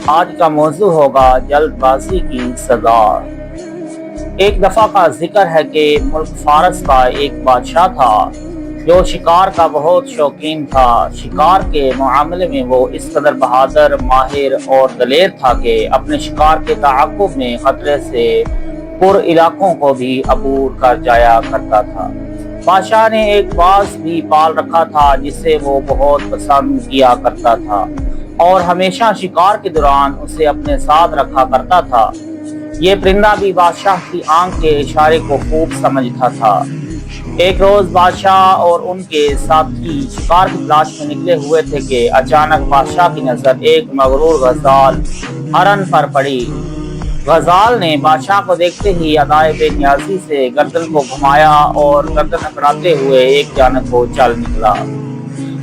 آج کا موضوع ہوگا جلد بازی کی سزا۔ ایک دفعہ کا ذکر ہے کہ ملک فارس کا ایک بادشاہ تھا جو شکار کا بہت شوقین تھا۔ شکار کے معاملے میں وہ اس قدر بہادر، ماہر اور دلیر تھا کہ اپنے شکار کے تعاقب میں خطرے سے پر علاقوں کو بھی عبور کر جایا کرتا تھا۔ بادشاہ نے ایک باز بھی پال رکھا تھا جسے وہ بہت پسند کیا کرتا تھا اور ہمیشہ شکار کے دوران اسے اپنے ساتھ رکھا کرتا تھا۔ یہ پرندہ بھی بادشاہ کی آنکھ کے اشارے کو خوب سمجھتا تھا۔ ایک روز بادشاہ اور ان کے ساتھی شکار کی تلاش میں نکلے ہوئے تھے کہ اچانک بادشاہ کی نظر ایک مغرور غزال ہرن پر پڑی۔ غزال نے بادشاہ کو دیکھتے ہی ادائے بے نیازی سے گردن کو گھمایا اور گردن اکڑاتے ہوئے ایک جانب کو چل نکلا۔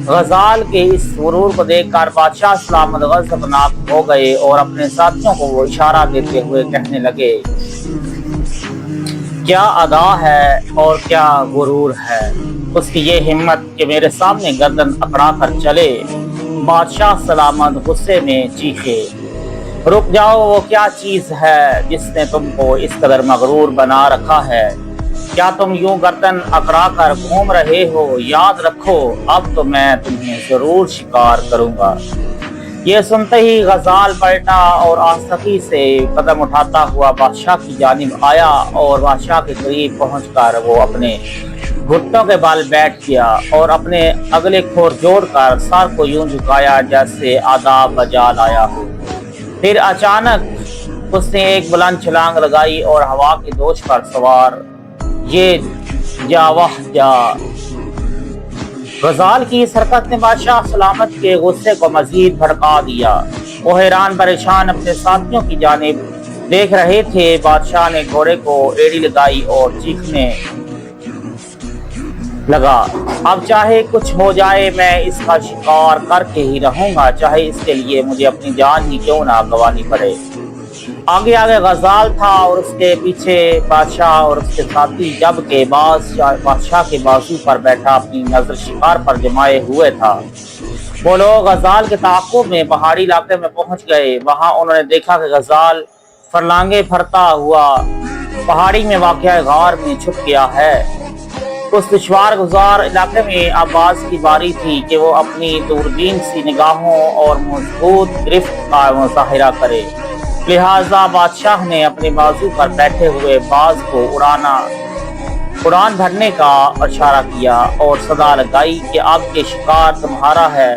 غزال کے اس غرور کو دیکھ کر بادشاہ سلامت غضبناک ہو گئے اور اپنے ساتھیوں کو وہ اشارہ دیتے ہوئے کہنے لگے، کیا ادا ہے اور کیا غرور ہے اس کی یہ ہمت کہ میرے سامنے گردن اکڑا کر چلے۔ بادشاہ سلامت غصے میں چیخے، رک جاؤ، وہ کیا چیز ہے جس نے تم کو اس قدر مغرور بنا رکھا ہے؟ کیا تم یوں گردن اکڑا کر گھوم رہے ہو؟ یاد رکھو، اب تو میں تمہیں ضرور شکار کروں گا۔ یہ سنتے ہی غزال پلٹا اور آستقی سے قدم اٹھاتا ہوا بادشاہ کی جانب آیا اور بادشاہ کے قریب پہنچ کر وہ اپنے گھٹنوں کے بال بیٹھ گیا اور اپنے اگلے کھور جوڑ کر سر کو یوں جھکایا جیسے آداب بجا لایا ہو۔ پھر اچانک اس نے ایک بلند چھلانگ لگائی اور ہوا کی دوش پر سوار یہ جا وہ جا۔ غزال کی اس حرکت نے بادشاہ سلامت کے غصے کو مزید بھڑکا دیا۔ وہ حیران پریشان اپنے ساتھیوں کی جانب دیکھ رہے تھے۔ بادشاہ نے گھوڑے کو ایڑی لگائی اور چیخنے لگا، اب چاہے کچھ ہو جائے میں اس کا شکار کر کے ہی رہوں گا، چاہے اس کے لیے مجھے اپنی جان ہی کیوں نہ گنوانی پڑے۔ آگے آگے غزال تھا اور اس کے پیچھے بادشاہ اور اس کے ساتھی، جبکہ بادشاہ کے بازو پر بیٹھا اپنی نظر شکار پر جمائے ہوئے تھا۔ وہ لوگ غزال کے تعاقب میں پہاڑی علاقے میں پہنچ گئے۔ وہاں انہوں نے دیکھا کہ غزال فرلانگے پھرتا ہوا پہاڑی میں واقع غار میں چھپ گیا ہے۔ اس دشوار گزار علاقے میں اب باز کی باری تھی کہ وہ اپنی دوربین سی نگاہوں اور مضبوط گرفت کا مظاہرہ کرے۔ لہٰذا بادشاہ نے اپنے بازو پر بیٹھے ہوئے باز کو اڑان بھرنے کا اشارہ کیا اور صدا لگائی کہ اب کے شکار تمہارا ہے۔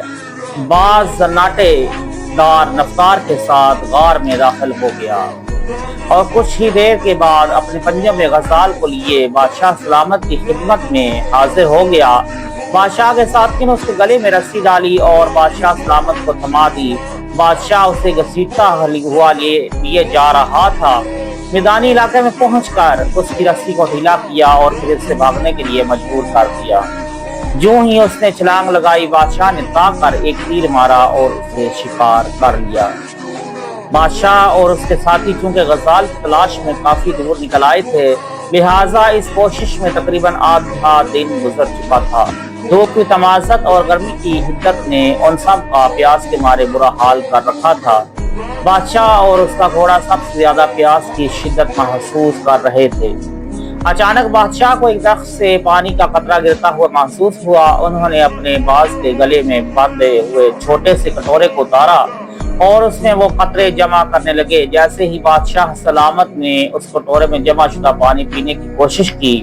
باز زناٹے دار رفتار کے ساتھ غار میں داخل ہو گیا اور کچھ ہی دیر کے بعد اپنے پنجوں میں غزال کو لیے بادشاہ سلامت کی خدمت میں حاضر ہو گیا۔ بادشاہ کے ساتھیوں نے اس کے گلے میں رسی ڈالی اور بادشاہ سلامت کو تھما دی۔ بادشاہ اسے گھسیٹتا ہوا لیے جا رہا تھا۔ میدانی علاقے میں پہنچ کر اس کی رسی کو ڈھیلا کیا اور پھر اسے بھاگنے کے لیے مجبور کر دیا۔ جو ہی اس نے چھلانگ لگائی، بادشاہ نے تاک کر ایک تیر مارا اور اسے شکار کر لیا۔ بادشاہ اور اس کے ساتھی چونکہ غزال کی تلاش میں کافی دور نکل آئے تھے، لہٰذا اس کوشش میں تقریباً آدھا دن گزر چکا تھا۔ دھوپ کی تمازت اور گرمی کی حدت نے ان سب کا پیاس کے مارے برا حال کر رکھا تھا۔ بادشاہ اور اس کا گھوڑا سب سے زیادہ پیاس کی شدت محسوس کر رہے تھے۔ اچانک بادشاہ کو ایک درخت سے پانی کا قطرہ گرتا ہوا محسوس ہوا۔ انہوں نے اپنے باز کے گلے میں باندھے ہوئے چھوٹے سے کٹورے کو اتارا اور اس میں وہ قطرے جمع کرنے لگے۔ جیسے ہی بادشاہ سلامت نے اس کٹورے میں جمع شدہ پانی پینے کی کوشش کی،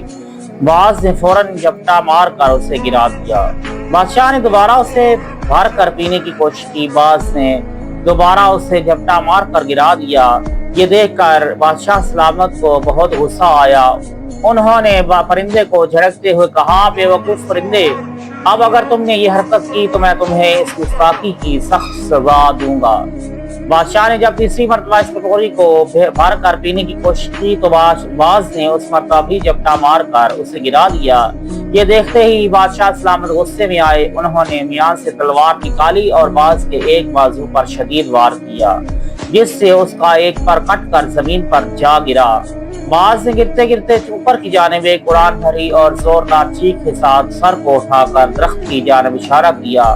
باز نے فوراً جھپٹا مار کر اسے گرا دیا۔ بادشاہ نے دوبارہ اسے بھر کر پینے کی کوشش کی، باز نے دوبارہ اسے جھپٹا مار کر گرا دیا۔ یہ دیکھ کر بادشاہ سلامت کو بہت غصہ آیا۔ انہوں نے پرندے کو جھڑکتے ہوئے کہا، بے وقوف پرندے، اب اگر تم نے یہ حرکت کی تو میں تمہیں اس گستاخی کی سخت سزا دوں گا۔ بادشاہ نے جب تیسری مرتبہ اس کٹوری کو بھر کر پینے کی کوشش کی تو باز نے اس مرتبہ بھی جھپٹا مار کر اسے گرا دیا۔ یہ دیکھتے ہی بادشاہ سلامت غصے میں آئے۔ انہوں نے میان سے تلوار نکالی اور باز کے ایک بازو پر شدید وار کیا، جس سے اس کا ایک پر کٹ کر زمین پر جا گرا۔ باز نے گرتے گرتے اوپر کی جانب ایک اڑان بھری اور زوردار چیخ کے ساتھ سر کو اٹھا کر درخت کی جانب اشارہ کیا۔